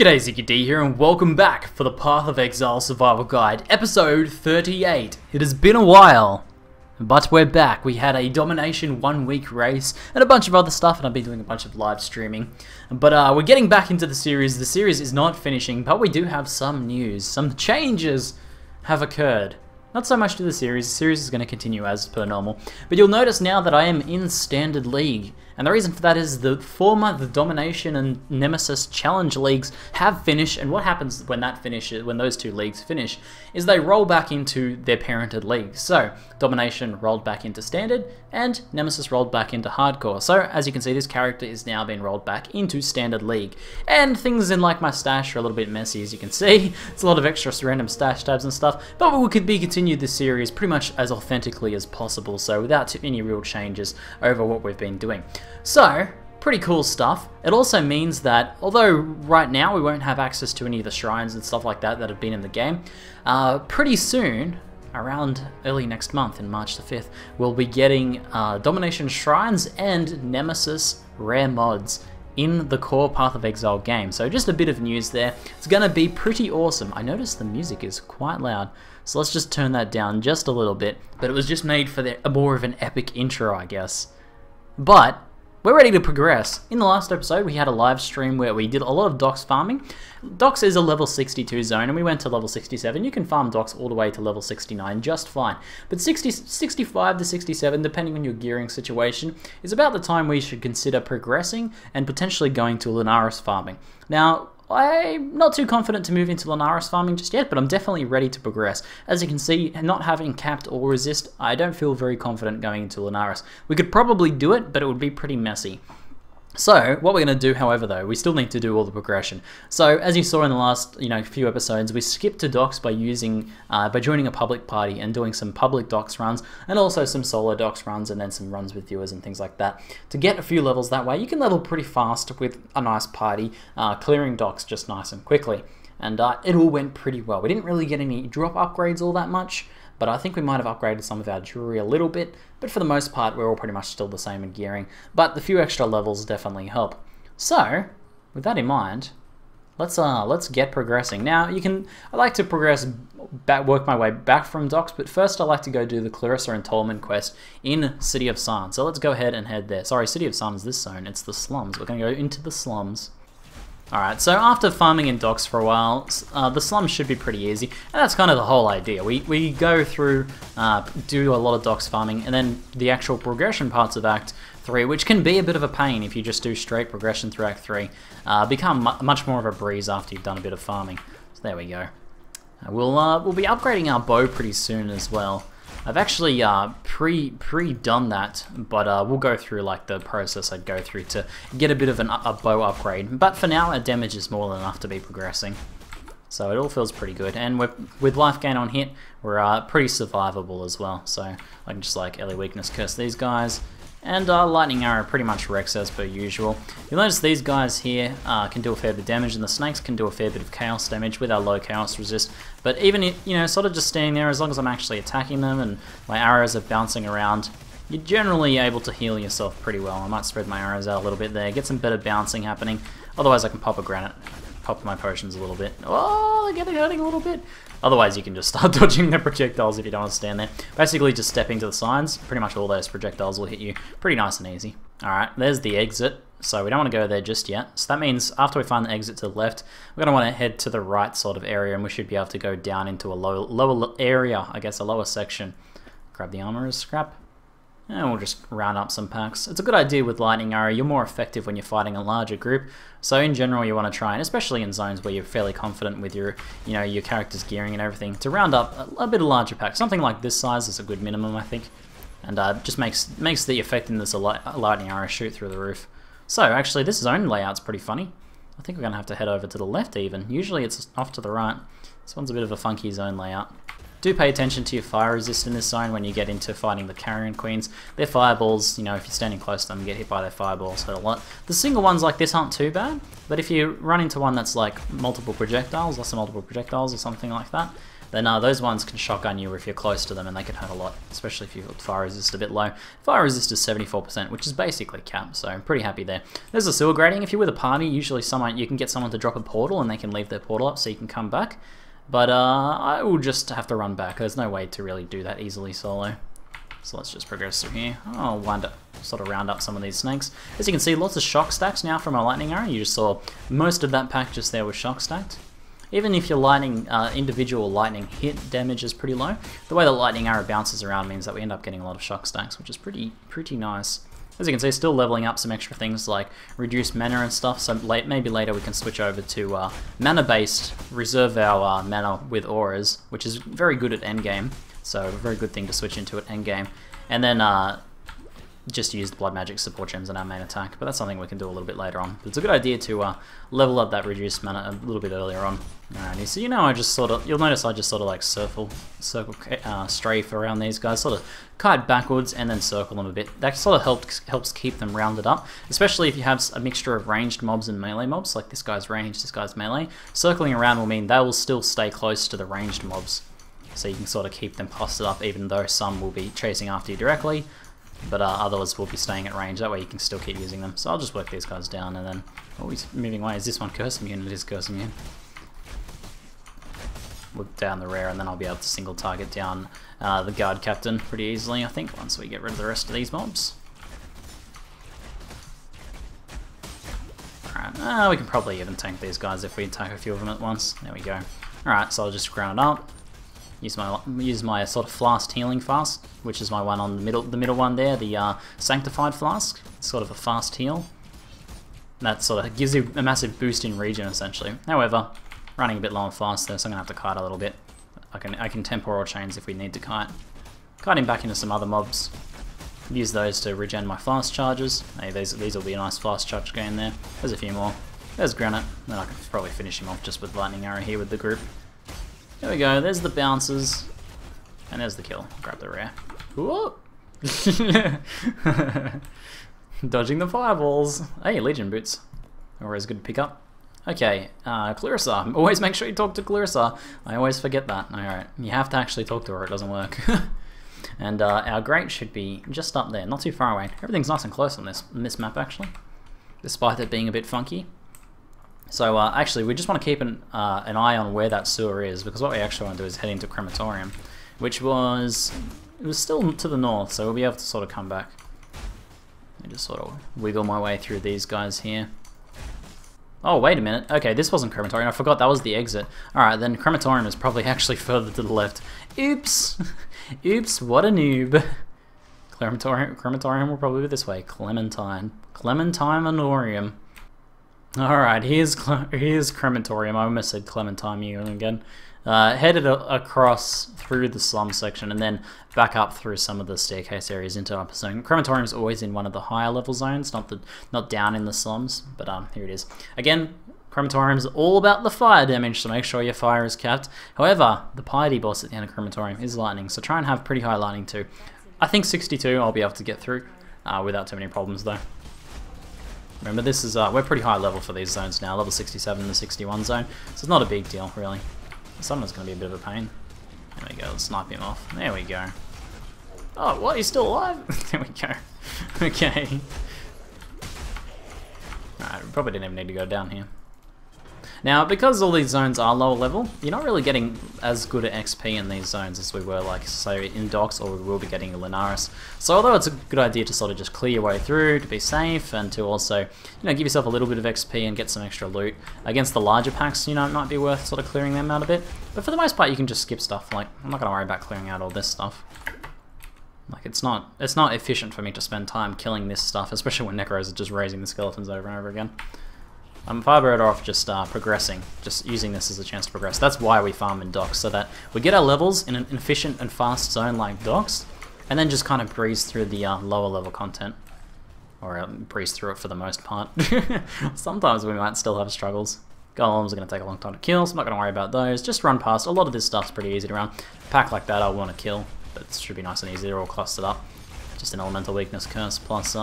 G'day, ZiggyD here and welcome back for the Path of Exile Survival Guide, episode 38. It has been a while, but we're back. We had a domination 1 week race and a bunch of other stuff, and I've been doing a bunch of live streaming. But we're getting back into the series. The series is not finishing, but we do have some news. Some changes have occurred. Not so much to the series is going to continue as per normal. But you'll notice now that I am in Standard League. And the reason for that is the Domination and Nemesis Challenge leagues have finished, and what happens when that finishes, when those two leagues finish, is they roll back into their parented leagues. So, Domination rolled back into Standard, and Nemesis rolled back into Hardcore. So, as you can see, this character is now being rolled back into Standard League. And things in like my stash are a little bit messy, as you can see. It's a lot of extra random stash tabs and stuff, but we could continue this series pretty much as authentically as possible, so without any real changes over what we've been doing. So, pretty cool stuff. It also means that, although right now we won't have access to any of the shrines and stuff like that that have been in the game, pretty soon, around early next month, in March the 5th, we'll be getting Domination Shrines and Nemesis rare mods in the core Path of Exile game. So just a bit of news there. It's going to be pretty awesome. I noticed the music is quite loud, so let's just turn that down just a little bit. But it was just made for more of an epic intro, I guess. But we're ready to progress. In the last episode, we had a live stream where we did a lot of docks farming. Docks is a level 62 zone, and we went to level 67. You can farm docks all the way to level 69 just fine. But 65 to 67, depending on your gearing situation, is about the time we should consider progressing and potentially going to Lunaris farming. Now, I'm not too confident to move into Lunaris farming just yet, but I'm definitely ready to progress. As you can see, not having capped or resist, I don't feel very confident going into Lunaris. We could probably do it, but it would be pretty messy. So, what we're going to do, however, though, we still need to do all the progression. So, as you saw in the last, few episodes, we skipped to docks by joining a public party and doing some public docks runs, and also some solo docks runs, and then some runs with viewers and things like that. To get a few levels that way, you can level pretty fast with a nice party, clearing docks just nice and quickly. And it all went pretty well. We didn't really get any drop upgrades all that much, but I think we might have upgraded some of our jewelry a little bit, but for the most part we're all pretty much still the same in gearing, but the few extra levels definitely help. So, with that in mind, let's get progressing. Now, I like to progress, work my way back from docks, but first I like to go do the Clarissa and Tolman quest in City of Sun. So let's go ahead and head there. Sorry, City of Sun is this zone, it's the slums. We're going to go into the slums. Alright, so after farming in docks for a while, the slums should be pretty easy, and that's kind of the whole idea. We go through, do a lot of docks farming, and then the actual progression parts of Act 3, which can be a bit of a pain if you just do straight progression through Act 3, become much more of a breeze after you've done a bit of farming. So there we go. We'll be upgrading our bow pretty soon as well. I've actually pre-done that, but we'll go through like the process I'd go through to get a bit of a bow upgrade. But for now, our damage is more than enough to be progressing. So it all feels pretty good. And with life gain on hit, we're pretty survivable as well. So I can just like Ellie Weakness curse these guys. And Lightning Arrow pretty much wrecks as per usual. You'll notice these guys here can do a fair bit of damage, and the snakes can do a fair bit of chaos damage with our low chaos resist. But even if, sort of just standing there, as long as I'm actually attacking them and my arrows are bouncing around, you're generally able to heal yourself pretty well. I might spread my arrows out a little bit there, get some better bouncing happening. Otherwise I can pop a granite, pop my potions a little bit. Oh, they're getting hurting a little bit. Otherwise, you can just start dodging the projectiles if you don't want to stand there. Basically, just stepping to the sides, pretty much all those projectiles will hit you. Pretty nice and easy. Alright, there's the exit. So we don't want to go there just yet. So that means after we find the exit to the left, we're going to want to head to the right sort of area, and we should be able to go down into a lower area, I guess, a lower section. Grab the armor as scrap. And we'll just round up some packs. It's a good idea with Lightning Arrow. You're more effective when you're fighting a larger group. So in general, you want to try, and especially in zones where you're fairly confident with your, your character's gearing and everything, to round up a bit of larger pack. Something like this size is a good minimum, I think. And just makes the effectiveness of Lightning Arrow shoot through the roof. So actually, this zone layout's pretty funny. I think we're going to have to head over to the left even. Usually it's off to the right. This one's a bit of a funky zone layout. Do pay attention to your fire resist in this zone when you get into fighting the Carrion Queens. Their fireballs, if you're standing close to them, you get hit by their fireballs hurt a lot. The single ones like this aren't too bad, but if you run into one that's like multiple projectiles, lots of multiple projectiles or something like that, then those ones can shotgun you if you're close to them, and they can hurt a lot, especially if you've got fire resist a bit low. Fire resist is 74%, which is basically capped, so I'm pretty happy there. There's a sewer grading. If you're with a party, usually you can get someone to drop a portal and they can leave their portal up so you can come back. But I will just have to run back. There's no way to really do that easily solo. So let's just progress through here. I'll sort of round up some of these snakes. As you can see, lots of shock stacks now from a lightning arrow. You just saw most of that pack just there was shock stacked. Even if your lightning, individual lightning hit damage is pretty low, the way the lightning arrow bounces around means that we end up getting a lot of shock stacks, which is pretty nice. As you can see, still leveling up some extra things like reduced mana and stuff, so maybe later we can switch over to mana-based, reserve our mana with auras, which is very good at endgame, so a very good thing to switch into at endgame. And then just use the blood magic support gems in our main attack, but that's something we can do a little bit later on. But it's a good idea to level up that reduced mana a little bit earlier on. Alrighty, so I just sort of, you'll notice I just sort of like circle strafe around these guys, sort of kite backwards and then circle them a bit. That sort of helps keep them rounded up, especially if you have a mixture of ranged mobs and melee mobs, like this guy's ranged, this guy's melee. Circling around will mean they will still stay close to the ranged mobs, so you can sort of keep them clustered up, even though some will be chasing after you directly, but others will be staying at range. That way you can still keep using them. So I'll just work these guys down, and then... Oh, he's moving away. Is this one curse immune? It is curse immune. Look down the rear, and then I'll be able to single target down the guard captain pretty easily, I think, once we get rid of the rest of these mobs. Alright, we can probably even tank these guys if we attack a few of them at once. There we go. Alright, so I'll just ground it up. Use my sort of flask healing flask, which is my one on the middle one there, the sanctified flask. It's sort of a fast heal. That sort of gives you a massive boost in regen essentially. However, running a bit low on fast there, so I'm gonna have to kite a little bit. I can temporal chains if we need to kite. Kite him back into some other mobs. Use those to regen my fast charges. Hey, these will be a nice fast charge gain there. There's a few more. There's Granite. Then I can probably finish him off just with lightning arrow here with the group. There we go, there's the bounces, and there's the kill. Grab the rare. Whoa! Dodging the fireballs. Hey, Legion boots. Always good to pick up. Okay, Clarissa. Always make sure you talk to Clarissa. I always forget that. Alright, you have to actually talk to her, it doesn't work. And our grate should be just up there, not too far away. Everything's nice and close on this map, actually, despite it being a bit funky. So actually, we just want to keep an eye on where that sewer is, because what we actually want to do is head into Crematorium, which was still to the north, so we'll be able to sort of come back. Let me just sort of wiggle my way through these guys here. Oh, wait a minute. Okay, this wasn't Crematorium. I forgot that was the exit. Alright, then Crematorium is probably actually further to the left. Oops! Oops, what a noob. Crematorium will probably be this way. Clementine. Clementineanorium. Alright, here's Crematorium. I almost said Clementine again. Headed across through the slum section and then back up through some of the staircase areas into upper zone. Crematorium is always in one of the higher level zones, not down in the slums, but here it is. Again, Crematorium is all about the fire damage, so make sure your fire is capped. However, the piety boss at the end of Crematorium is lightning, so try and have pretty high lightning too. I think 62 I'll be able to get through without too many problems though. Remember, this is we're pretty high level for these zones now, level 67 and the 61 zone, so it's not a big deal really. Someone's going to be a bit of a pain. There we go, let's snipe him off. There we go. Oh, what? He's still alive? There we go. Okay. Alright, we probably didn't even need to go down here. Now, because all these zones are lower level, you're not really getting as good at XP in these zones as we were, like, say, in Docks, or we will be getting in Linares. So although it's a good idea to sort of just clear your way through, to be safe, and to also, give yourself a little bit of XP and get some extra loot, against the larger packs, it might be worth sort of clearing them out a bit. But for the most part, you can just skip stuff. Like, I'm not going to worry about clearing out all this stuff. Like, it's not efficient for me to spend time killing this stuff, especially when Necros are just raising the skeletons over and over again. I'm far better off just progressing, just using this as a chance to progress. That's why we farm in Docks, so that we get our levels in an efficient and fast zone like Docks, and then just kind of breeze through the lower level content. Or breeze through it for the most part. Sometimes we might still have struggles. Golems are going to take a long time to kill, so I'm not going to worry about those. Just run past. A lot of this stuff's pretty easy to run. A pack like that I want to kill, but it should be nice and easy. They're all clustered up. Just an elemental weakness curse plus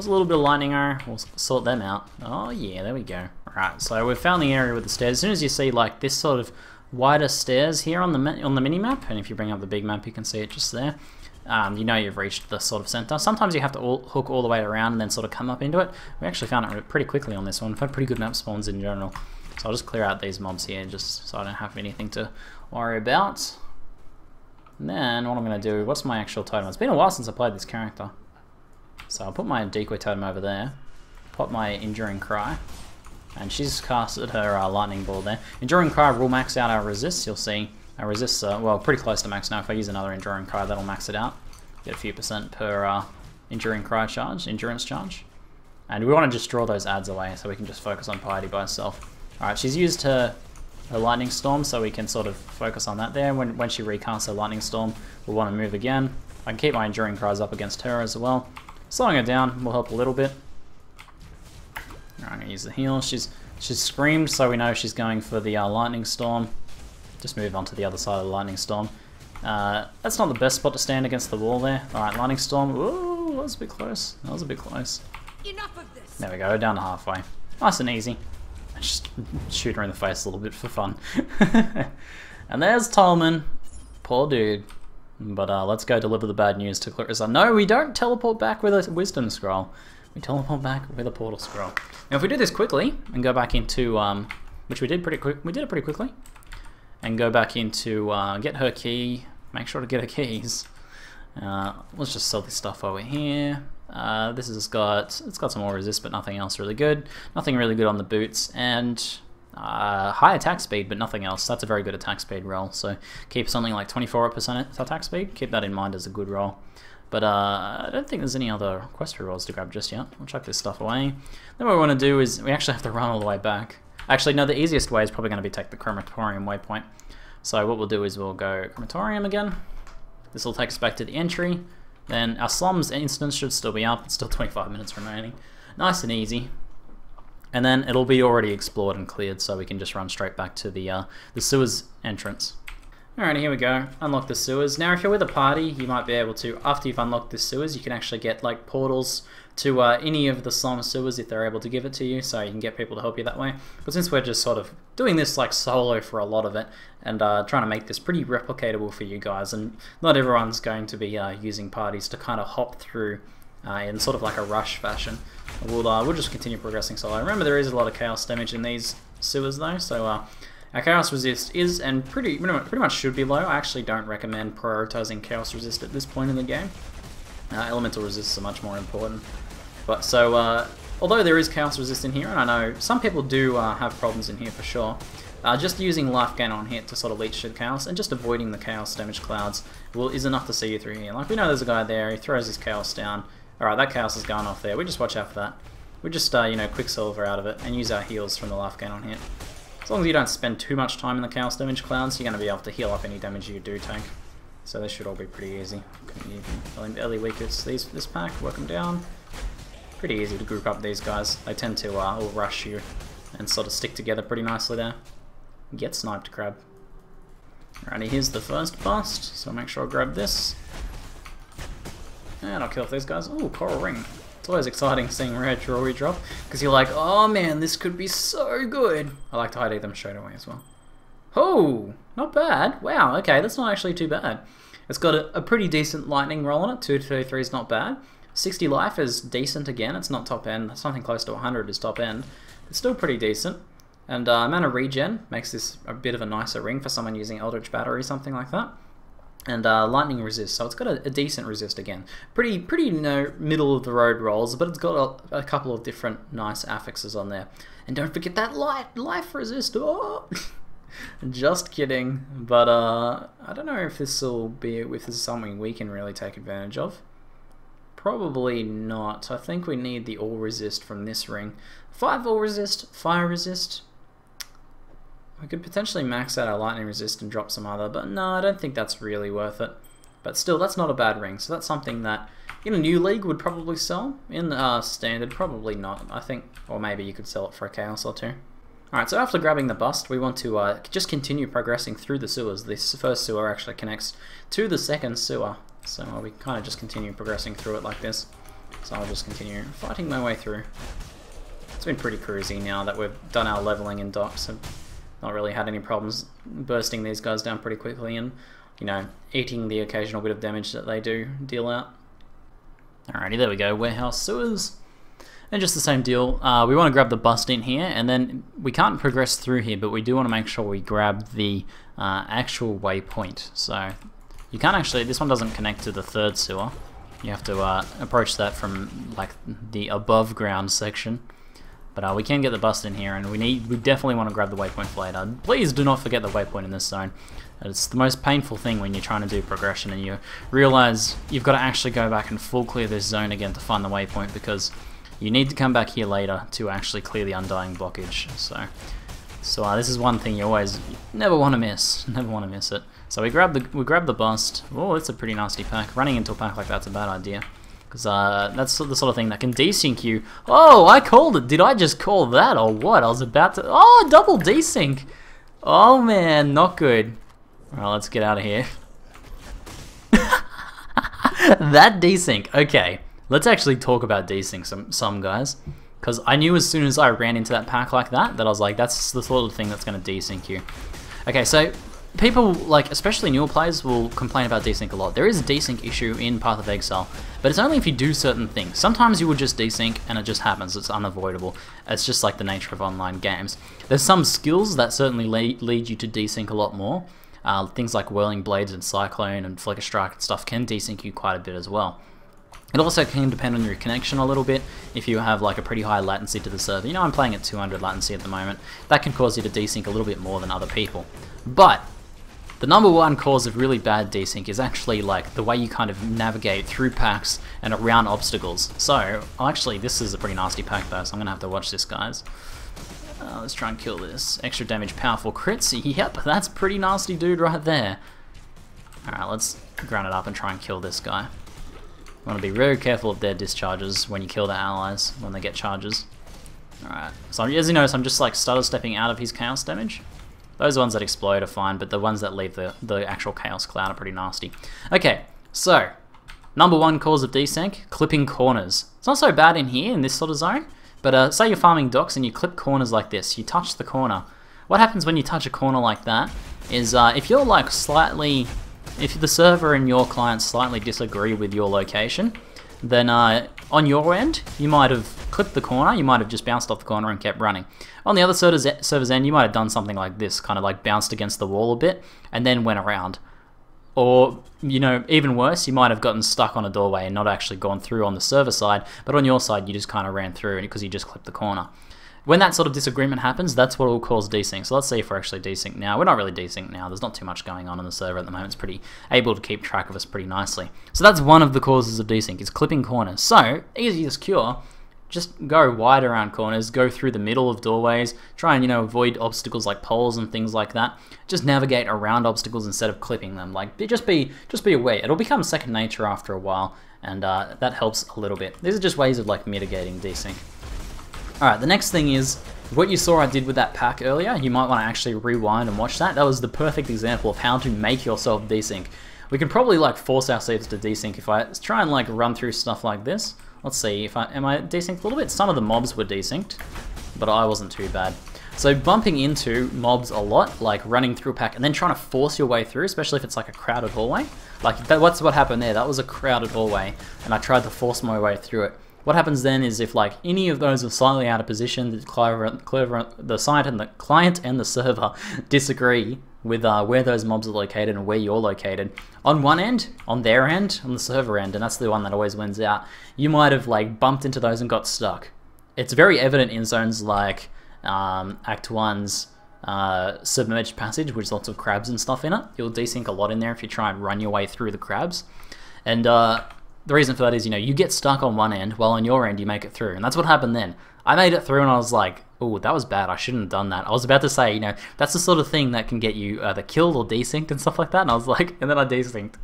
a little bit of lightning arrow. We'll sort them out. Oh yeah, there we go. Alright, so we've found the area with the stairs. As soon as you see like this sort of wider stairs here on the mini map, and if you bring up the big map, you can see it just there. You know you've reached the sort of center. Sometimes you have to hook all the way around and then sort of come up into it. We actually found it pretty quickly on this one. We've had pretty good map spawns in general. So I'll just clear out these mobs here just so I don't have anything to worry about. And then what I'm going to do, what's my actual totem? It's been a while since I played this character. So I'll put my decoy totem over there, pop my Enduring Cry, and she's casted her lightning ball there. Enduring Cry will max out our resists, you'll see. Our resists are, well, pretty close to max now. If I use another Enduring Cry, that'll max it out. Get a few % per Enduring Cry charge, endurance charge. And we want to just draw those adds away so we can just focus on Piety by herself. Alright, she's used her Lightning Storm, so we can sort of focus on that there. When she recasts her Lightning Storm, we'll want to move again. I can keep my Enduring Cries up against her as well. Slowing her down will help a little bit. Alright, I'm going to use the heal. She's screamed, so we know she's going for the Lightning Storm. Just move on to the other side of the Lightning Storm. That's not the best spot to stand against the wall there. Alright, Lightning Storm. Ooh, that was a bit close. That was a bit close. Enough of this. There we go, down to halfway. Nice and easy. Just shoot her in the face a little bit for fun. And there's Tolman. Poor dude. But let's go deliver the bad news to Clarissa. No, we don't teleport back with a wisdom scroll. We teleport back with a portal scroll. Now if we do this quickly and go back into, which we did pretty quick, we did it pretty quickly, and go back into get her key. Make sure to get her keys. Let's just sell this stuff over here. This has got some more resist, but nothing else really good. Nothing really good on the boots, and high attack speed, but nothing else. That's a very good attack speed roll. So keep something like 24% attack speed. Keep that in mind as a good roll. But I don't think there's any other quest rolls to grab just yet. I'll chuck this stuff away. Then what we want to do is we actually have to run all the way back. Actually, no, the easiest way is probably going to be take the Crematorium waypoint. So what we'll do is we'll go Crematorium again. This will take us back to the entry. Then our slums instance should still be up. It's still 25 minutes remaining. Nice and easy. And then it'll be already explored and cleared, so we can just run straight back to the sewers entrance. Alright, here we go. Unlock the sewers. Now if you're with a party, you might be able to, after you've unlocked the sewers, you can actually get like portals to any of the slum sewers if they're able to give it to you, so you can get people to help you that way. But since we're just sort of doing this like solo for a lot of it, and trying to make this pretty replicatable for you guys, and not everyone's going to be using parties to kind of hop through in sort of like a rush fashion, we'll just continue progressing solo. Remember, there is a lot of chaos damage in these sewers though, so our chaos resist is, and pretty much should be low. I actually don't recommend prioritizing chaos resist at this point in the game. Elemental resists are much more important. But so, although there is chaos resist in here, and I know some people do have problems in here for sure, just using life gain on hit to sort of leech shed chaos and just avoiding the chaos damage clouds is enough to see you through here. Like we know there's a guy there, he throws his chaos down. Alright, that chaos is going off there. We just watch out for that. We just you know, quicksilver out of it and use our heals from the life gain on hit. As long as you don't spend too much time in the chaos damage clouds, you're going to be able to heal up any damage you do take. So this should all be pretty easy. Early weakest this pack, work them down. Pretty easy to group up these guys. They tend to all rush you and sort of stick together pretty nicely there. Get sniped, crab. Alrighty, here's the first bust, so make sure I grab this. And I'll kill off these guys. Ooh, coral ring. It's always exciting seeing rare jewelry drop, because you're like, oh man, this could be so good. I like to hide them straight away as well. Oh, not bad. Wow, okay, that's not actually too bad. It's got a pretty decent lightning roll on it. 233 is not bad. 60 life is decent again. It's not top end. Something close to 100 is top end. It's still pretty decent. And amount of regen makes this a bit of a nicer ring for someone using Eldritch Battery, something like that. And lightning resist, so it's got a decent resist again. Pretty you know, middle of the road rolls, but it's got a couple of different nice affixes on there. And don't forget that life resist. Oh! Just kidding. But I don't know if this is something we can really take advantage of. Probably not. I think we need the all resist from this ring. 5 all resist, fire resist. We could potentially max out our lightning resist and drop some other, but no, I don't think that's really worth it. But still, that's not a bad ring, so that's something that in a new league would probably sell. In standard, probably not, I think. Or maybe you could sell it for a chaos or two. Alright, so after grabbing the bust, we want to just continue progressing through the sewers. This first sewer actually connects to the second sewer, so we kind of just continue progressing through it like this. So I'll just continue fighting my way through. It's been pretty cruisy now that we've done our leveling in docks. not really had any problems bursting these guys down pretty quickly and, you know, eating the occasional bit of damage that they do deal out. Alrighty, there we go, warehouse sewers. And just the same deal, we want to grab the bust in here, and then we can't progress through here, but we do want to make sure we grab the actual waypoint. So you can't actually, this one doesn't connect to the third sewer. You have to approach that from like the above ground section. But we can get the bust in here, and we definitely want to grab the waypoint for later. Please do not forget the waypoint in this zone. It's the most painful thing when you're trying to do progression and you realize you've got to actually go back and full clear this zone again to find the waypoint, because you need to come back here later to actually clear the undying blockage. So this is one thing you always never want to miss. Never want to miss it. So we grab the bust. Oh, it's a pretty nasty pack. Running into a pack like that's a bad idea, because that's the sort of thing that can desync you. Oh, I called it. Did I just call that or what? I was about to. Oh, double desync. Oh man, not good. Alright, let's get out of here. That desync. Okay. Let's actually talk about desync some guys, because I knew as soon as I ran into that pack like that I was like, that's the sort of thing that's going to desync you. Okay, so people, like especially newer players, will complain about desync a lot. There is a desync issue in Path of Exile, but it's only if you do certain things. Sometimes you will just desync and it just happens, it's unavoidable. It's just like the nature of online games. There's some skills that certainly lead you to desync a lot more. Things like Whirling Blades and Cyclone and Flicker Strike and stuff can desync you quite a bit as well. It also can depend on your connection a little bit. If you have like a pretty high latency to the server, you know, I'm playing at 200 latency at the moment, that can cause you to desync a little bit more than other people. But the number one cause of really bad desync is actually like the way you kind of navigate through packs and around obstacles. So actually this is a pretty nasty pack though, so I'm gonna have to watch this, guys. Let's try and kill this. Extra damage, powerful crits. Yep, that's pretty nasty dude right there. Alright, let's ground it up and try and kill this guy. You want to be very careful of their discharges when you kill their allies, when they get charges. Alright, so as you notice, I'm just like stutter stepping out of his chaos damage. Those ones that explode are fine, but the ones that leave the actual chaos cloud are pretty nasty. Okay, so number one cause of desync, clipping corners. It's not so bad in here, in this sort of zone, but say you're farming docks and you clip corners like this, you touch the corner. What happens when you touch a corner like that is if you're like slightly... If the server and your client slightly disagree with your location, then on your end, you might have clipped the corner, you might have just bounced off the corner and kept running. On the other server's end, you might have done something like this, kind of like bounced against the wall a bit, and then went around. Or, you know, even worse, you might have gotten stuck on a doorway and not actually gone through on the server side, but on your side, you just kind of ran through because you just clipped the corner. When that sort of disagreement happens, that's what will cause desync. So let's see if we're actually desync now. We're not really desync now. There's not too much going on the server at the moment. It's pretty able to keep track of us pretty nicely. So that's one of the causes of desync, is clipping corners. So, easiest cure, just go wide around corners, go through the middle of doorways, try and, you know, avoid obstacles like poles and things like that. Just navigate around obstacles instead of clipping them. Like, just be aware. It'll become second nature after a while, and that helps a little bit. These are just ways of like mitigating desync. Alright, the next thing is, what you saw I did with that pack earlier, you might want to actually rewind and watch that. That was the perfect example of how to make yourself desync. We can probably like force ourselves to desync if I try and like run through stuff like this. Let's see, am I desynced a little bit? Some of the mobs were desynced, but I wasn't too bad. So bumping into mobs a lot, like running through a pack and then trying to force your way through, especially if it's like a crowded hallway. Like that's what happened there, that was a crowded hallway and I tried to force my way through it. What happens then is if like any of those are slightly out of position, the client and the server disagree with where those mobs are located and where you're located. On one end, on their end, on the server end, and that's the one that always wins out, you might have like bumped into those and got stuck. It's very evident in zones like Act 1's Submerged Passage, which has lots of crabs and stuff in it. You'll desync a lot in there if you try and run your way through the crabs. And the reason for that is, you know, you get stuck on one end, while on your end you make it through. And that's what happened then. I made it through and I was like, oh, that was bad, I shouldn't have done that. I was about to say, you know, that's the sort of thing that can get you either killed or desynced and stuff like that. And I was like, and then I desynced.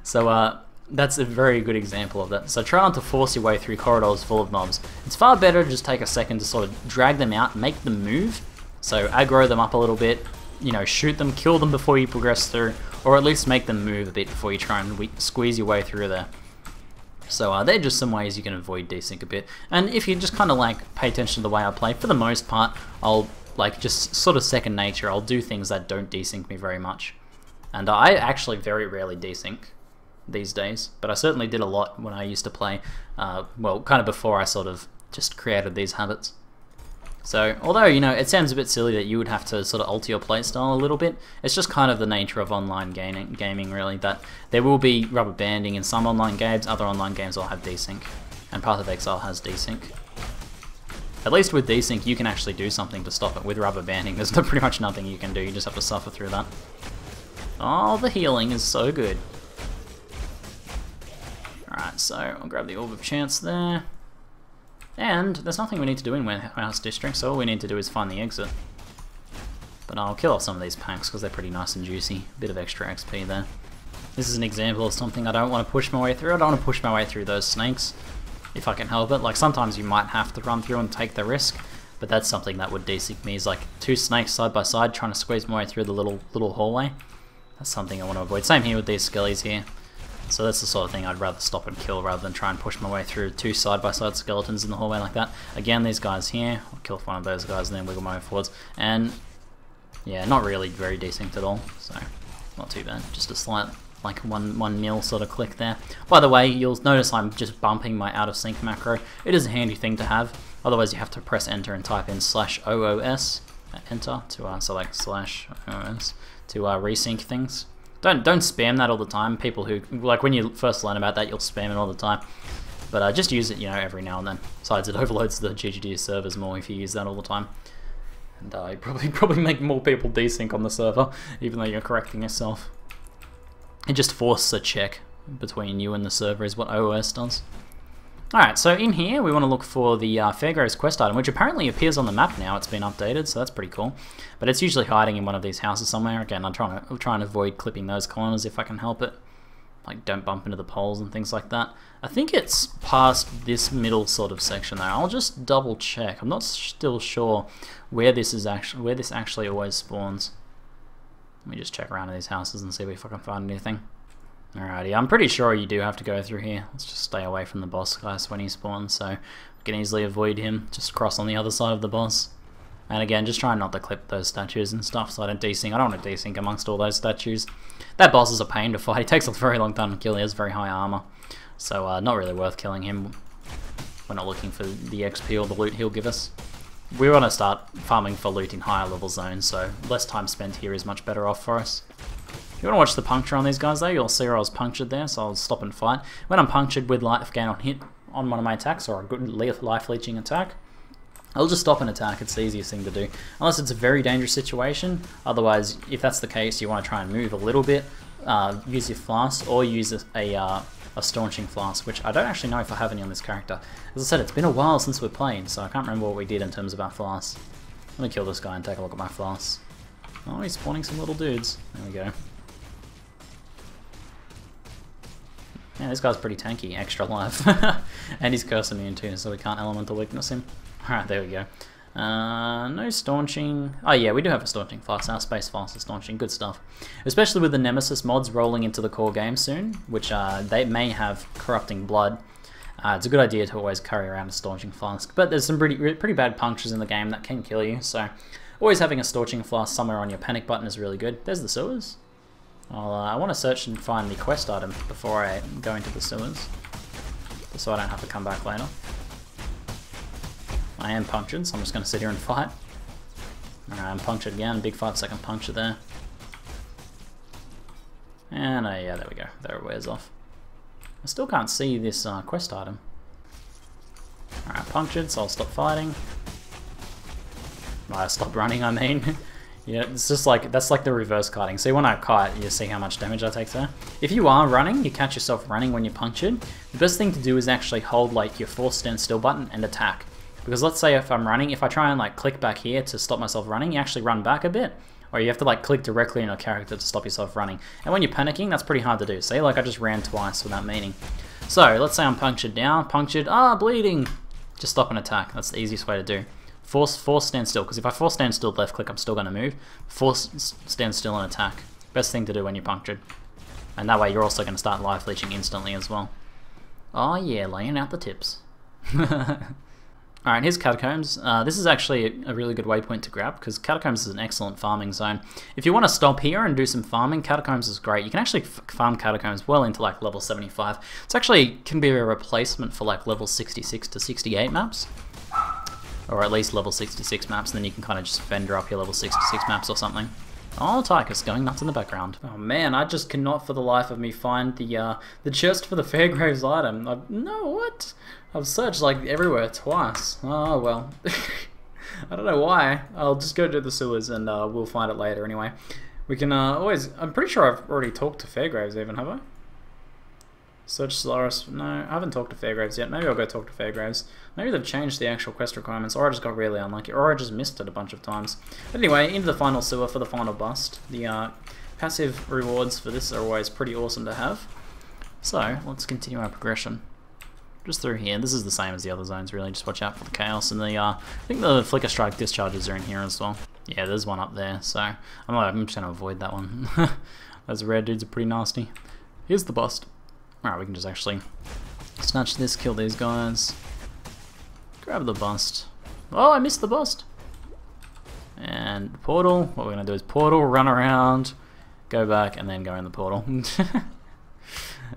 So that's a very good example of that. So try not to force your way through corridors full of mobs. It's far better to just take a second to sort of drag them out, make them move. So aggro them up a little bit, you know, shoot them, kill them before you progress through, or at least make them move a bit before you try and squeeze your way through there. So they're just some ways you can avoid desync a bit. And if you just kind of like pay attention to the way I play, for the most part, I'll like just sort of second nature. I'll do things that don't desync me very much. And I actually very rarely desync these days, but I certainly did a lot when I used to play, well, kind of before I sort of just created these habits. So, although, you know, it sounds a bit silly that you would have to sort of alter your playstyle a little bit, it's just kind of the nature of online gaming really, that there will be rubber banding in some online games, other online games will have desync, and Path of Exile has desync. At least with desync, you can actually do something to stop it. With rubber banding, there's pretty much nothing you can do, you just have to suffer through that. Oh, the healing is so good. Alright, so I'll grab the Orb of Chance there. And there's nothing we need to do in Warehouse District, so all we need to do is find the exit. But I'll kill off some of these punks because they're pretty nice and juicy. Bit of extra XP there. This is an example of something I don't want to push my way through. I don't want to push my way through those snakes, if I can help it. Like, sometimes you might have to run through and take the risk, but that's something that would desync me, is like two snakes side by side trying to squeeze my way through the little hallway. That's something I want to avoid. Same here with these skellies here. So that's the sort of thing I'd rather stop and kill rather than try and push my way through two side-by-side skeletons in the hallway like that. Again, these guys here, I'll kill one of those guys and then wiggle my way forwards. And yeah, not really very desynced at all, so not too bad. Just a slight, like 1 mil sort of click there. By the way, you'll notice I'm just bumping my out of sync macro. It is a handy thing to have, otherwise you have to press enter and type in /OOS, enter, to select /OOS, to resync things. Don't spam that all the time. People who, like, when you first learn about that, you'll spam it all the time. But just use it, you know, every now and then. Besides, it overloads the ZiggyD servers more if you use that all the time. And you probably make more people desync on the server, even though you're correcting yourself. It just forces a check between you and the server is what OOS does. Alright, so in here we want to look for the Fairgraves quest item, which apparently appears on the map now. It's been updated, so that's pretty cool. But it's usually hiding in one of these houses somewhere. Again, I'm trying to avoid clipping those corners if I can help it. Like, don't bump into the poles and things like that. I think it's past this middle sort of section there. I'll just double check. I'm not still sure where this actually always spawns. Let me just check around in these houses and see if I can find anything. Alrighty, I'm pretty sure you do have to go through here. Let's just stay away from the boss guys when he spawns, so we can easily avoid him. Just cross on the other side of the boss. And again, just try not to clip those statues and stuff so I don't desync. I don't want to desync amongst all those statues. That boss is a pain to fight. He takes a very long time to kill. He has very high armor. So not really worth killing him. We're not looking for the XP or the loot he'll give us. We want to start farming for loot in higher level zones, so less time spent here is much better off for us. If you want to watch the puncture on these guys though, you'll see where I was punctured there, so I'll stop and fight. When I'm punctured with life gain on hit on one of my attacks, or a good life leeching attack, I'll just stop and attack. It's the easiest thing to do. Unless it's a very dangerous situation. Otherwise, if that's the case, you want to try and move a little bit, use your flask, or use a staunching flask, which I don't actually know if I have any on this character. As I said, it's been a while since we're playing, so I can't remember what we did in terms of our flasks. Let me kill this guy and take a look at my flasks. Oh, he's spawning some little dudes. There we go. Yeah, this guy's pretty tanky, extra life. And he's curse immune too, so we can't elemental weakness him. Alright, there we go. No staunching. Oh yeah, we do have a staunching flask. Our space flask is staunching. Good stuff. Especially with the Nemesis mods rolling into the core game soon, which they may have corrupting blood. It's a good idea to always carry around a staunching flask. But there's some pretty bad punctures in the game that can kill you, so always having a staunching flask somewhere on your panic button is really good. There's the sewers. I want to search and find the quest item before I go into the sewers, just so I don't have to come back later. I am punctured, so I'm just going to sit here and fight. Alright, I'm punctured again, big 5-second puncture there. And yeah, there we go, there it wears off. I still can't see this quest item. Alright, punctured, so I'll stop fighting. I stopped running, I mean. Yeah, it's just like, that's like the reverse kiting. See, when I kite, you see how much damage I take there? If you are running, you catch yourself running when you're punctured, the best thing to do is actually hold like your force stand still button and attack. Because let's say if I'm running, if I try and like click back here to stop myself running, you actually run back a bit. Or you have to like click directly on your character to stop yourself running. And when you're panicking, that's pretty hard to do. See, like I just ran twice without meaning. So, let's say I'm punctured now, punctured, bleeding. Just stop and attack, that's the easiest way to do. Force stand still, because if I force stand still left click, I'm still going to move. Force stand still and attack. Best thing to do when you're punctured. And that way you're also going to start life leeching instantly as well. Oh yeah, laying out the tips. Alright, here's Catacombs. This is actually a really good waypoint to grab because Catacombs is an excellent farming zone. If you want to stop here and do some farming, Catacombs is great. You can actually farm Catacombs well into like level 75. It's actually can be a replacement for like level 66 to 68 maps. Or at least level 66 maps, and then you can kind of just vendor up your level 66 maps or something. Oh, Tychus going nuts in the background. Oh man, I just cannot for the life of me find the chest for the Fairgraves item. No, what? I've searched like everywhere twice. Oh well. I don't know why. I'll just go to the sewers and we'll find it later anyway. We can always... I'm pretty sure I've already talked to Fairgraves even, have I? Search Solaris. No, I haven't talked to Fairgraves yet. Maybe I'll go talk to Fairgraves. Maybe they've changed the actual quest requirements, or I just got really unlucky, or I just missed it a bunch of times. But anyway, into the final sewer for the final bust. The passive rewards for this are always pretty awesome to have. So, let's continue our progression. Just through here. This is the same as the other zones, really. Just watch out for the chaos. And the I think the Flicker Strike discharges are in here as well. Yeah, there's one up there, so I'm just going to avoid that one. Those red dudes are pretty nasty. Here's the bust. Alright, we can just actually snatch this, kill these guys. Grab the bust. Oh, I missed the bust. And portal. What we're going to do is portal, run around, go back, and then go in the portal.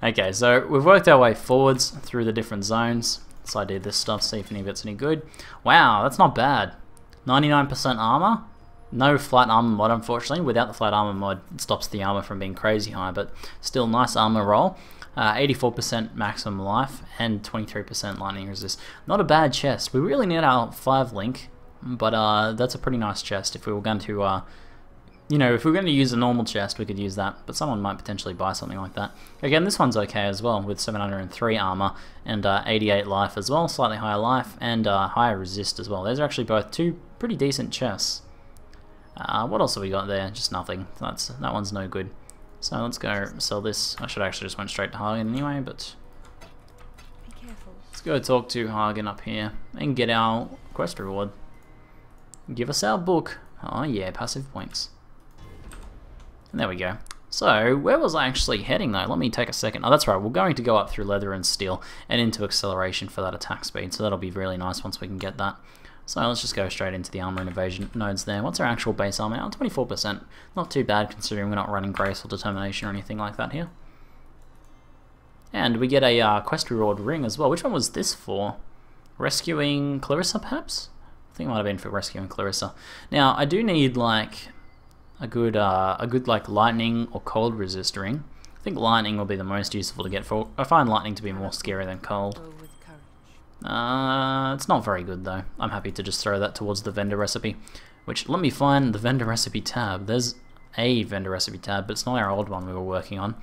Okay, so we've worked our way forwards through the different zones. So I did this stuff, see if any of it's any good. Wow, that's not bad. 99% armor. No flat armor mod, unfortunately. Without the flat armor mod, it stops the armor from being crazy high, but still nice armor roll. 84% maximum life and 23% lightning resist. Not a bad chest. We really need our 5 link, but that's a pretty nice chest. If we were going to, you know, if we were going to use a normal chest, we could use that, but someone might potentially buy something like that. Again, this one's okay as well, with 703 armor and 88 life as well, slightly higher life, and higher resist as well. Those are actually both 2 pretty decent chests. What else have we got there? Just nothing. That one's no good. So let's go sell this. I should actually just went straight to Hagen anyway, but be careful. Let's go talk to Hagen up here and get our quest reward. Give us our book. Oh yeah, passive points. And there we go. So where was I actually heading though? Let me take a second. Oh, that's right. We're going to go up through leather and steel and into acceleration for that attack speed. So that'll be really nice once we can get that. So let's just go straight into the armor and evasion nodes there. What's our actual base armor now? 24%. Not too bad considering we're not running grace or determination or anything like that here. And we get a quest reward ring as well. Which one was this for? Rescuing Clarissa perhaps? I think it might have been for rescuing Clarissa. Now I do need like a good like lightning or cold resist ring. I think lightning will be the most useful to get for. I find lightning to be more scary than cold. It's not very good though. I'm happy to just throw that towards the vendor recipe. Which, let me find the vendor recipe tab. There's a vendor recipe tab, but it's not our old one we were working on.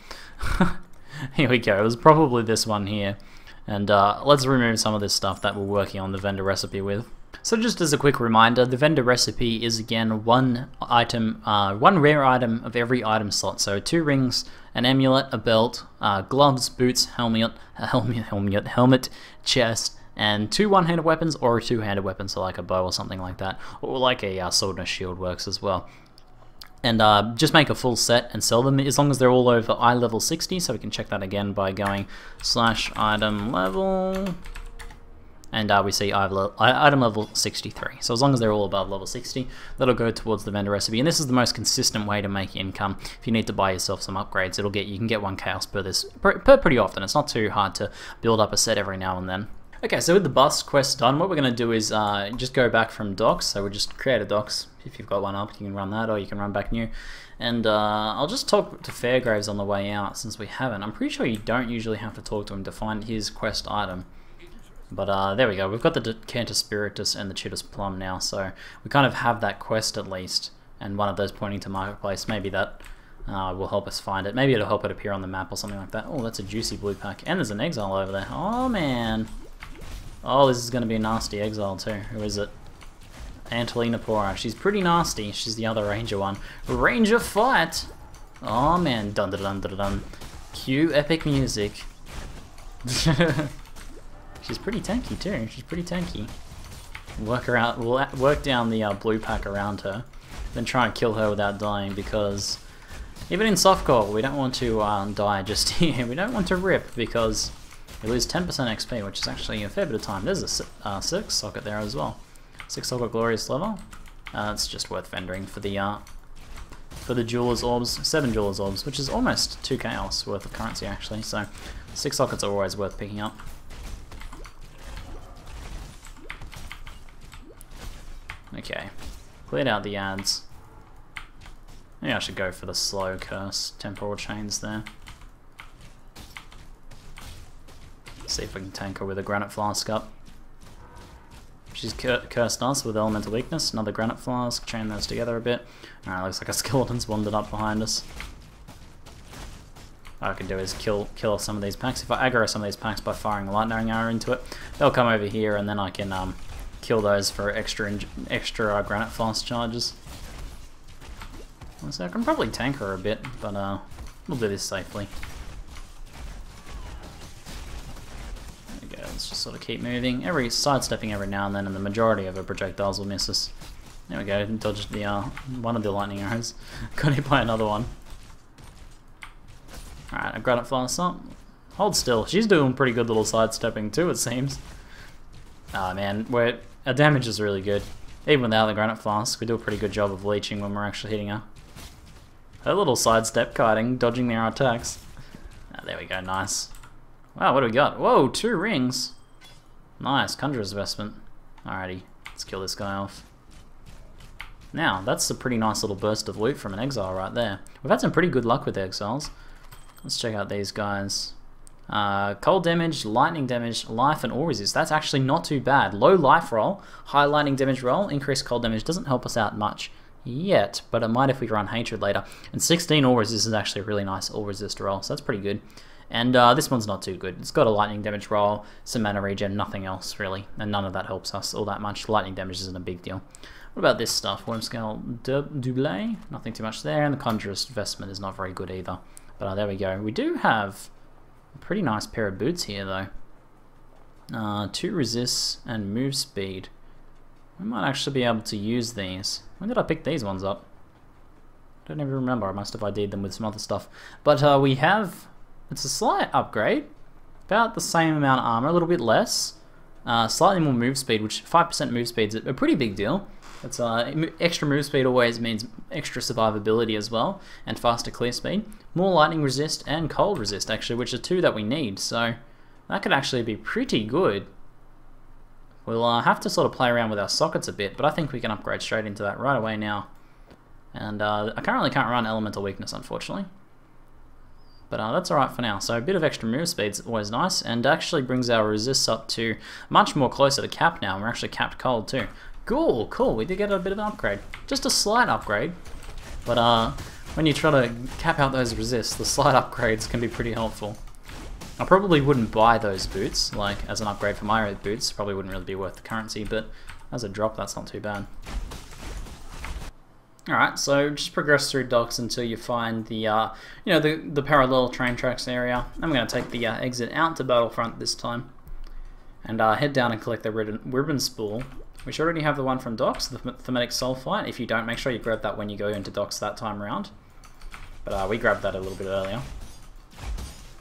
Here we go. It was probably this one here. And let's remove some of this stuff that we're working on the vendor recipe with. So just as a quick reminder, the vendor recipe is again one rare item of every item slot. So 2 rings, an amulet, a belt, gloves, boots, helmet, chest, and 2 one-handed weapons or a 2-handed weapon, so like a bow or something like that, or like a sword and a shield works as well. And just make a full set and sell them as long as they're all over eye level 60. So we can check that again by going /item level. And we see item level 63. So as long as they're all above level 60, that'll go towards the vendor recipe. And this is the most consistent way to make income. If you need to buy yourself some upgrades, you can get 1 chaos per pretty often. It's not too hard to build up a set every now and then. Okay, so with the bust quest done, what we're going to do is just go back from docs. So we'll just create a docs. If you've got one up, you can run that, or you can run back new. And I'll just talk to Fairgraves on the way out, since we haven't. I'm pretty sure you don't usually have to talk to him to find his quest item. But there we go, we've got the Decanter Spiritus and the Chitus Plum now, so we kind of have that quest at least, and one of those pointing to Marketplace. Maybe that will help us find it. Maybe it'll help it appear on the map or something like that. Oh, that's a juicy blue pack, and there's an exile over there. Oh man. Oh, this is going to be a nasty exile too. Who is it? Antolina Pora. She's pretty nasty. She's the other ranger one. Ranger fight! Oh man, dun dun dun dun dun. Cue epic music. She's pretty tanky too. She's pretty tanky. We'll work down the blue pack around her, then try and kill her without dying, because even in softcore we don't want to die just here. We don't want to rip, because You lose 10% XP, which is actually a fair bit of time. There's a 6 socket there as well. 6 socket glorious level. It's just worth vending for the jeweler's orbs. 7 jeweler's orbs, which is almost 2 chaos worth of currency actually. So 6 sockets are always worth picking up. Okay, cleared out the ads. Maybe I should go for the slow curse temporal chains there. See if we can tank her with a granite flask up. She's cursed us with elemental weakness. Another granite flask. Chain those together a bit. Alright, looks like a skeleton's wandered up behind us. What I can do is kill off some of these packs. If I aggro some of these packs by firing a lightning arrow into it, they'll come over here, and then I can kill those for extra granite flask charges. So I can probably tank her a bit, but we'll do this safely. Let's just sort of keep moving. Sidestepping every now and then, and the majority of her projectiles will miss us. There we go, dodged the one of the lightning arrows. Got hit by another one. Alright, I granite flask up. Hold still. She's doing pretty good little sidestepping too, it seems. Ah man, our damage is really good. Even without the granite flask, we do a pretty good job of leeching when we're actually hitting her. Her little sidestep kiting, dodging their attacks. There we go, nice. Wow, what do we got? Whoa, 2 rings. Nice, Conjurer's Vestment. Alrighty, let's kill this guy off. Now, that's a pretty nice little burst of loot from an exile right there. We've had some pretty good luck with exiles. Let's check out these guys. Cold damage, lightning damage, life, and all resist. That's actually not too bad. Low life roll, high lightning damage roll, increased cold damage doesn't help us out much yet, but it might if we run hatred later. And 16 all resist is actually a really nice all resist roll, so that's pretty good. And this one's not too good. It's got a lightning damage roll, some mana regen, nothing else really, and none of that helps us all that much. Lightning damage isn't a big deal. What about this stuff? Wormscale Double? Nothing too much there, and the Conjurer's Vestment is not very good either. But there we go. We do have a pretty nice pair of boots here though. 2 resists and move speed. We might actually be able to use these. When did I pick these ones up? Don't even remember. I must have ID'd them with some other stuff. But we have... It's a slight upgrade, about the same amount of armor, a little bit less, slightly more move speed, which 5% move speed is a pretty big deal. It's extra move speed always means extra survivability as well, and faster clear speed. More lightning resist and cold resist actually, which are 2 that we need, so that could actually be pretty good. We'll have to sort of play around with our sockets a bit, but I think we can upgrade straight into that right away now. And I currently can't run elemental weakness, unfortunately. But that's alright for now. So a bit of extra move speed's always nice, and actually brings our resists up to much more closer to cap now. We're actually capped cold too. Cool, cool. We did get a bit of an upgrade. Just a slight upgrade. But when you try to cap out those resists, the slight upgrades can be pretty helpful. I probably wouldn't buy those boots, like as an upgrade for my boots. Probably wouldn't really be worth the currency, but as a drop, that's not too bad. Alright, so just progress through docks until you find the, the parallel train tracks area. I'm going to take the exit out to Battlefront this time. And head down and collect the ribbon spool. We should already have the one from docks, the Thematic Sulfite. If you don't, make sure you grab that when you go into docks that time around. But we grabbed that a little bit earlier.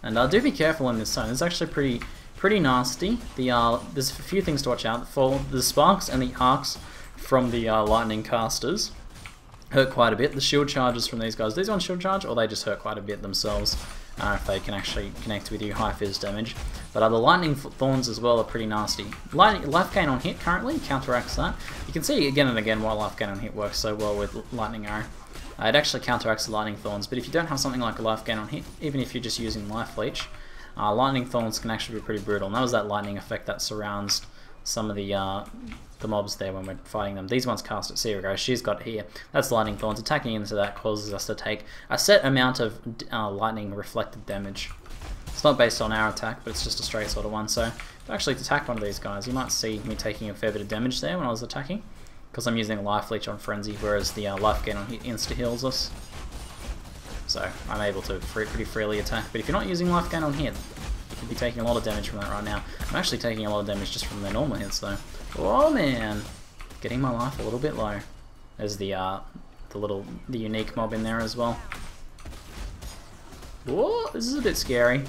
And do be careful in this zone. It's actually pretty nasty. There's a few things to watch out for. The sparks and the arcs from the lightning casters hurt quite a bit. The shield charges from these guys, these ones shield charge, or they just hurt quite a bit themselves if they can actually connect with you, high fizz damage. But the lightning thorns as well are pretty nasty. Life gain on hit currently counteracts that. You can see again and again why life gain on hit works so well with lightning arrow. It actually counteracts the lightning thorns, but if you don't have something like a life gain on hit, even if you're just using life leech, lightning thorns can actually be pretty brutal. And that was that lightning effect that surrounds some of the mobs there when we're fighting them. These ones cast it. See, here she's got it here. That's lightning thorns. Attacking into that causes us to take a set amount of lightning reflected damage. It's not based on our attack, but it's just a straight sort of one. So if I actually attack one of these guys, you might see me taking a fair bit of damage there when I was attacking, because I'm using life leech on frenzy, whereas the life gain on hit insta heals us. So I'm able to pretty freely attack. But if you're not using life gain on hit, you could be taking a lot of damage from that right now. I'm actually taking a lot of damage just from the normal hits though. Oh man, getting my life a little bit low. There's the unique mob in there as well. Whoa, this is a bit scary.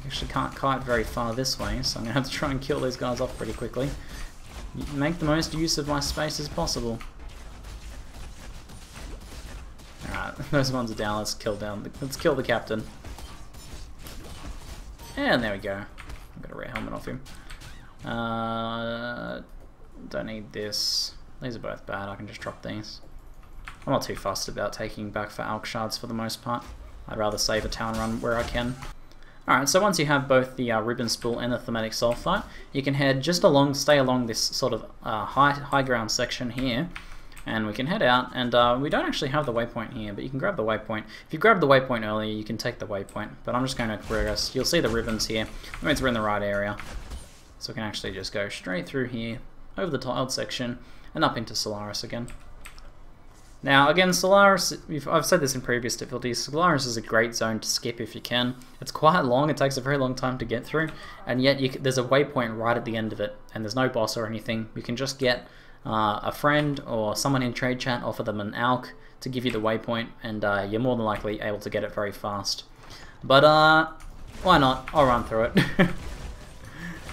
Actually can't kite very far this way, so I'm going to have to try and kill these guys off pretty quickly. Make the most use of my space as possible. Alright, those ones are down. Let's kill the captain. And there we go. I've got a rare helmet off him. Don't need this. These are both bad. I can just drop these. I'm not too fussed about taking back for alk shards for the most part. I'd rather save a town run where I can. Alright, so once you have both the ribbon spool and the thematic sulfite, you can head just along, stay along this sort of high ground section here, and we can head out, and we don't actually have the waypoint here, but you can grab the waypoint. If you grab the waypoint earlier, you can take the waypoint, but I'm just going to progress. You'll see the ribbons here. That means we're in the right area. So we can actually just go straight through here, over the tiled section, and up into Solaris again. Now, again, Solaris, I've said this in previous difficulties, Solaris is a great zone to skip if you can. It's quite long, it takes a very long time to get through, and yet there's a waypoint right at the end of it, and there's no boss or anything. You can just get a friend or someone in trade chat, offer them an alk to give you the waypoint, and you're more than likely able to get it very fast. But, why not? I'll run through it.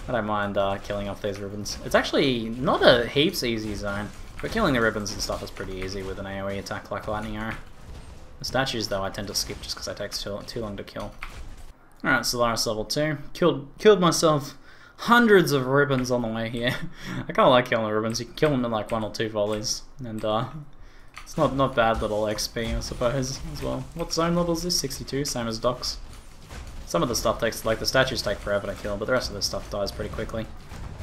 I don't mind killing off these ribbons. It's actually not a heaps easy zone. But killing the ribbons and stuff is pretty easy with an AoE attack like Lightning Arrow. The statues, though, I tend to skip just because it takes too long to kill. Alright, Solaris level 2. Killed myself hundreds of ribbons on the way here. I kind of like killing the ribbons. You can kill them in like 1 or 2 volleys. And it's not bad little XP, I suppose, as well. What zone level is this? 62, same as Doc's. Some of the stuff takes, like the statues take forever to kill, but the rest of the stuff dies pretty quickly.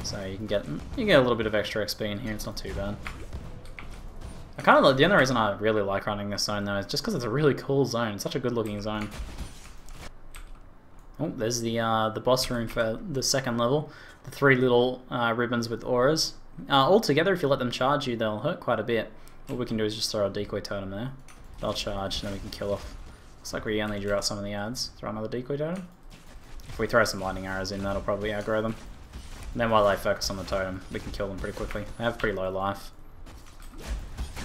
So you get a little bit of extra XP in here, it's not too bad. I kind of like, the only reason I really like running this zone though is just because it's a really cool zone. It's such a good looking zone. Oh, there's the boss room for the second level. The 3 little ribbons with auras. All together, if you let them charge you, they'll hurt quite a bit. What we can do is just throw a decoy totem there. They'll charge, and then we can kill off. Looks like we only drew out some of the ads. Throw another decoy totem. If we throw some lightning arrows in, that'll probably aggro them. And then while they focus on the totem, we can kill them pretty quickly. They have pretty low life.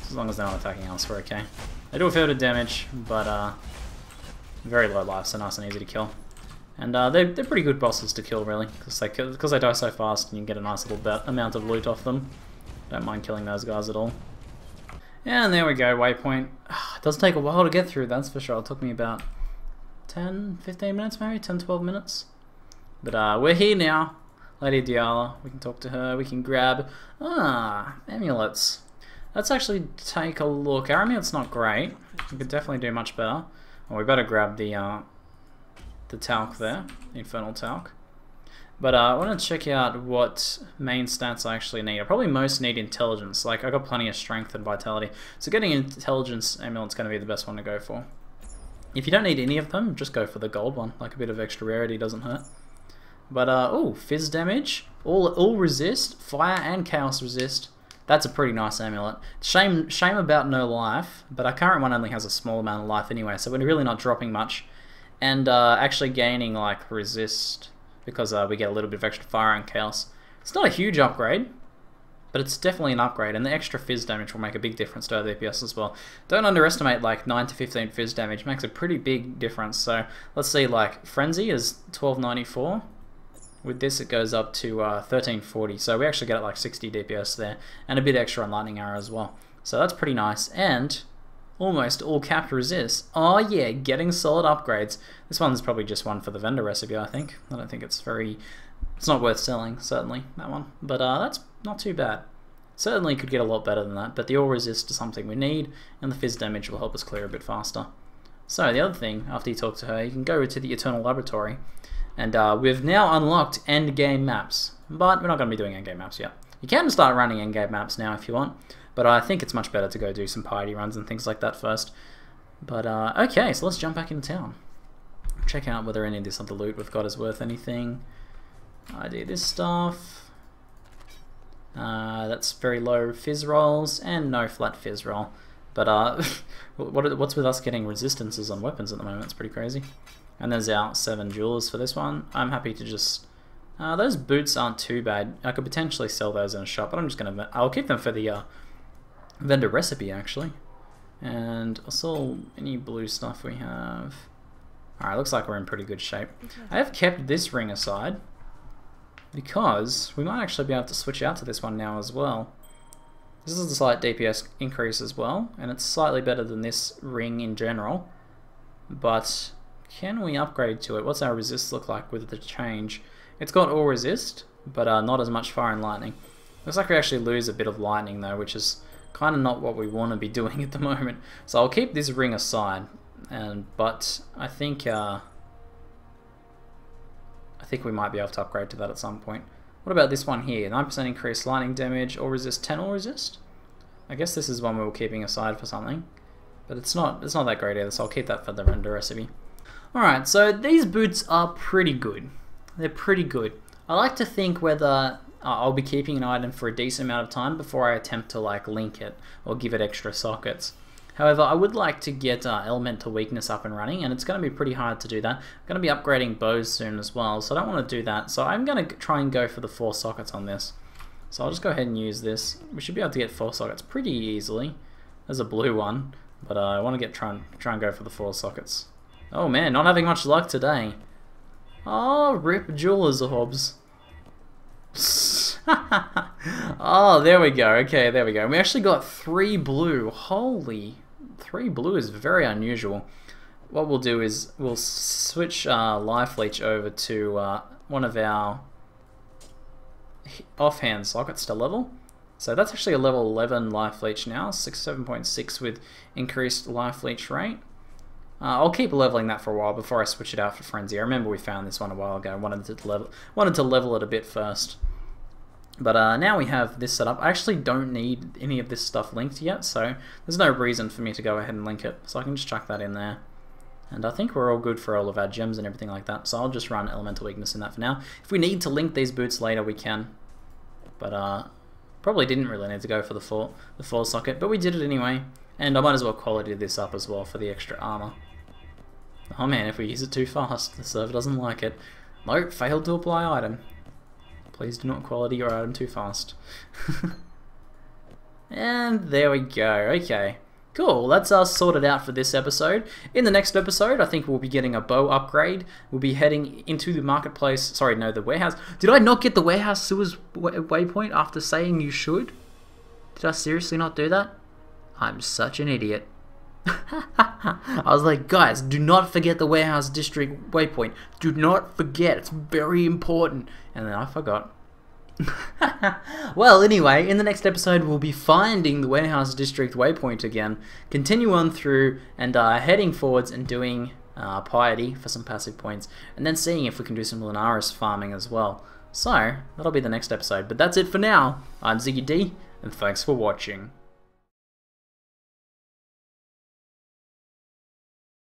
As long as they're not attacking us, we're okay. They do a fair bit of damage, but very low life, so nice and easy to kill. And they're pretty good bosses to kill, really, because they die so fast and you can get a nice little amount of loot off them. Don't mind killing those guys at all. And there we go, waypoint. It does take a while to get through, that's for sure. It took me about 10, 15 minutes maybe? 10, 12 minutes. But we're here now. Lady Diala, we can talk to her, we can grab... amulets. Let's actually take a look. Our amulet's not great. We could definitely do much better. Well, we better grab the talc there, the infernal talc. But I want to check out what main stats I actually need. I probably most need intelligence. Like, I got plenty of strength and vitality. So getting intelligence amulet's going to be the best one to go for. If you don't need any of them, just go for the gold one. Like, a bit of extra rarity doesn't hurt. But, oh, fizz damage, all resist, fire and chaos resist. That's a pretty nice amulet. Shame about no life, but our current one only has a small amount of life anyway, so we're really not dropping much. And actually gaining, like, resist, because we get a little bit of extra fire and chaos. It's not a huge upgrade, but it's definitely an upgrade, and the extra fizz damage will make a big difference to our DPS as well. Don't underestimate, like, 9 to 15 fizz damage, makes a pretty big difference. So, let's see, like, Frenzy is 1294. With this it goes up to 1340, so we actually get like 60 DPS there, and a bit extra on Lightning Arrow as well. So that's pretty nice, and almost all capped resist. Oh yeah, getting solid upgrades. This one's probably just one for the vendor recipe, I think. I don't think it's not worth selling, certainly, that one. But that's not too bad. Certainly could get a lot better than that, but the all resist is something we need, and the fizz damage will help us clear a bit faster. So the other thing, after you talk to her, you can go to the Eternal Laboratory. And we've now unlocked endgame maps, but we're not going to be doing endgame maps yet. You can start running endgame maps now if you want, but I think it's much better to go do some piety runs and things like that first. But okay, so let's jump back into town. Check out whether any of this other loot we've got is worth anything. I do this stuff. That's very low fizz rolls and no flat fizz roll. But what's with us getting resistances on weapons at the moment? It's pretty crazy. And there's our 7 jewels for this one. I'm happy to just... those boots aren't too bad. I could potentially sell those in a shop, but I'm just going to... I'll keep them for the vendor recipe, actually. And I'll sell any blue stuff we have. Alright, looks like we're in pretty good shape. I have kept this ring aside because we might actually be able to switch out to this one now as well. This is a slight DPS increase as well, and it's slightly better than this ring in general. But can we upgrade to it? What's our resist look like with the change? It's got all resist, but not as much fire and lightning. Looks like we actually lose a bit of lightning though, which is kind of not what we want to be doing at the moment. So I'll keep this ring aside, but I think we might be able to upgrade to that at some point. What about this one here? 9% increased lightning damage, all resist, 10 all resist? I guess this is one we were keeping aside for something. But it's not that great either, so I'll keep that for the render recipe. Alright, so these boots are pretty good. They're pretty good. I like to think whether I'll be keeping an item for a decent amount of time before I attempt to like link it or give it extra sockets. However, I would like to get elemental weakness up and running, and it's going to be pretty hard to do that. I'm going to be upgrading bows soon as well, so I don't want to do that. So I'm going to try and go for the 4 sockets on this. So I'll just go ahead and use this. We should be able to get 4 sockets pretty easily. There's a blue one, but I want to try and go for the 4 sockets. Oh man, not having much luck today. Oh, rip Jeweler's orbs. Oh, there we go. Okay, there we go. We actually got 3 blue. Holy, 3 blue is very unusual. What we'll do is we'll switch Life Leech over to one of our offhand sockets to level. So that's actually a level 11 Life Leech now, 7.6 with increased Life Leech rate. I'll keep leveling that for a while before I switch it out for Frenzy. I remember we found this one a while ago. I wanted to level it a bit first. But now we have this set up. I actually don't need any of this stuff linked yet, so there's no reason for me to go ahead and link it. So I can just chuck that in there. And I think we're all good for all of our gems and everything like that. So I'll just run Elemental Weakness in that for now. If we need to link these boots later, we can. But probably didn't really need to go for the 4 socket, but we did it anyway. And I might as well quality this up as well for the extra armor. Oh man, if we use it too fast, the server doesn't like it. Nope, failed to apply item. Please do not quality your item too fast. And there we go, okay. Cool, that's us sorted out for this episode. In the next episode, I think we'll be getting a bow upgrade. We'll be heading into the marketplace, sorry, no, the warehouse. Did I not get the warehouse sewers waypoint after saying you should? Did I seriously not do that? I'm such an idiot. I was like, guys, do not forget the warehouse district waypoint. Do not forget, it's very important. And then I forgot. Well, anyway, in the next episode we'll be finding the warehouse district waypoint again, continue on through and heading forwards and doing piety for some passive points, and then seeing if we can do some Lunaris farming as well. So, that'll be the next episode, but that's it for now. I'm ZiggyD, and thanks for watching.